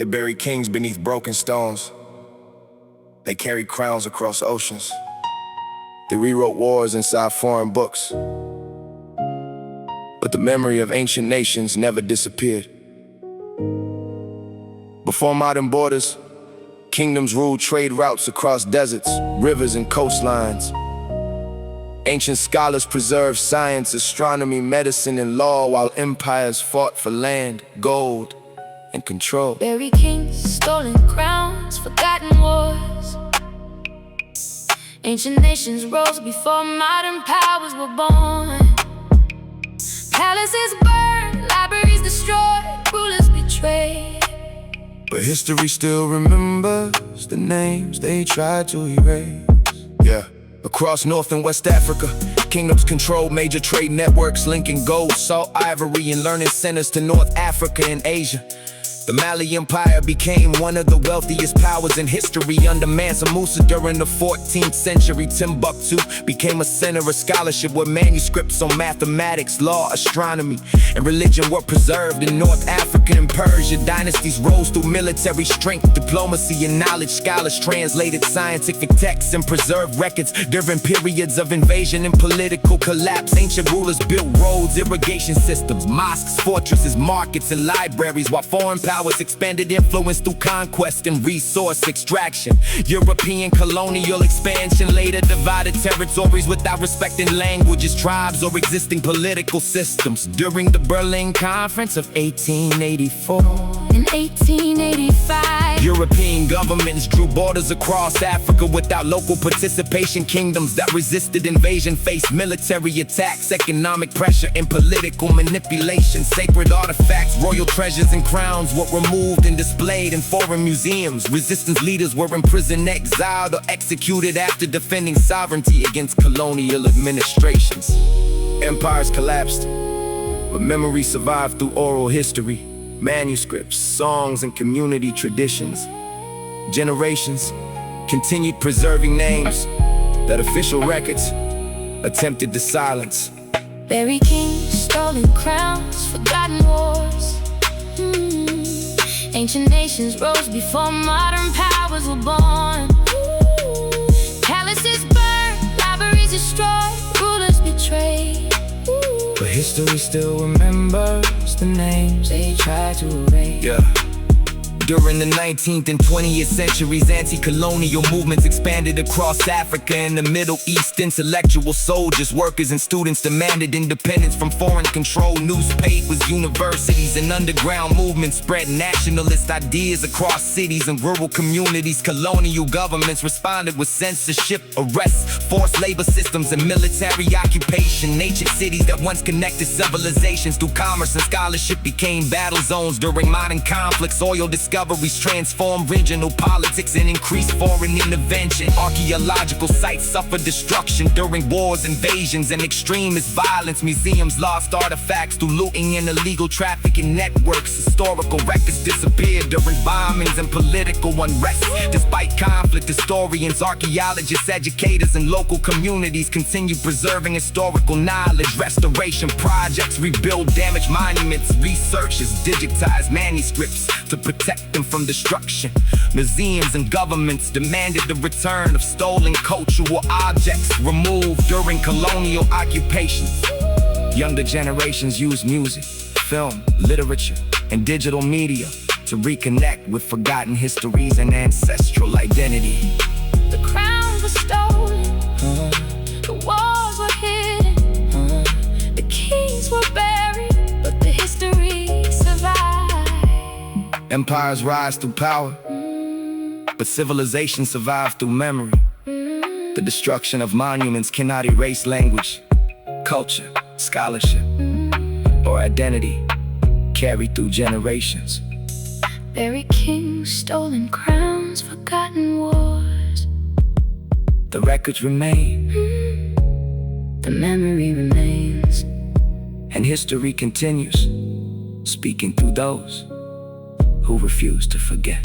They bury kings beneath broken stones. They carry crowns across oceans. They rewrote wars inside foreign books. But the memory of ancient nations never disappeared. Before modern borders, kingdoms ruled trade routes across deserts, rivers, and coastlines. Ancient scholars preserved science, astronomy, medicine, and law, while empires fought for land, gold, and control. Buried kings, stolen crowns, forgotten wars. Ancient nations rose before modern powers were born. Palaces burned, libraries destroyed, rulers betrayed. But history still remembers the names they tried to erase. Yeah. Across North and West Africa, kingdoms controlled major trade networks, linking gold, salt, ivory, and learning centers to North Africa and Asia. The Mali Empire became one of the wealthiest powers in history under Mansa Musa during the 14th century. Timbuktu became a center of scholarship where manuscripts on mathematics, law, astronomy, and religion were preserved. In North Africa and Persia, dynasties rose through military strength, diplomacy, and knowledge. Scholars translated scientific texts and preserved records during periods of invasion and political collapse. Ancient rulers built roads, irrigation systems, mosques, fortresses, markets, and libraries, while foreign powers expanded influence through conquest and resource extraction. European colonial expansion later divided territories without respecting languages, tribes, or existing political systems. During the Berlin Conference of 1884 in 1885, European governments drew borders across Africa without local participation. Kingdoms that resisted invasion faced military attacks, economic pressure, and political manipulation. Sacred artifacts, royal treasures, and crowns were removed and displayed in foreign museums. Resistance leaders were imprisoned, exiled, or executed after defending sovereignty against colonial administrations. Empires collapsed, but memory survived through oral history, manuscripts, songs, and community traditions. Generations continued preserving names that official records attempted to silence. buried kings, stolen crowns, forgotten wars. Ancient nations rose before modern powers were born. Palaces burned, libraries destroyed, rulers betrayed. But history still remembers the names they tried to erase. Yeah. During the 19th and 20th centuries, anti-colonial movements expanded across Africa and the Middle East. Intellectual soldiers, workers, and students demanded independence from foreign control. Newspapers, universities, and underground movements spread nationalist ideas across cities and rural communities. Colonial governments responded with censorship, arrests, forced labor systems, and military occupation. Ancient cities that once connected civilizations through commerce and scholarship became battle zones during modern conflicts. Oil discoveries transformed regional politics and increased foreign intervention. Archaeological sites suffered destruction during wars, invasions, and extremist violence. Museums lost artifacts through looting and illegal trafficking networks. Historical records disappeared during bombings and political unrest. Despite conflict, historians, archaeologists, educators, and local communities continue preserving historical knowledge. Restoration projects rebuild damaged monuments. Researchers digitize manuscripts to protect them from destruction. Museums and governments demanded the return of stolen cultural objects removed during colonial occupations. Younger generations use music, film, literature, and digital media to reconnect with forgotten histories and ancestral identity. The crowns were stolen, the wars were hidden, the kings were buried, but the history survived. Empires rise through power, but civilization survives through memory. The destruction of monuments cannot erase language, culture, scholarship, or identity carried through generations. Buried kings, stolen crowns, forgotten wars. The records remain, The memory remains, and history continues, speaking through those who refuse to forget.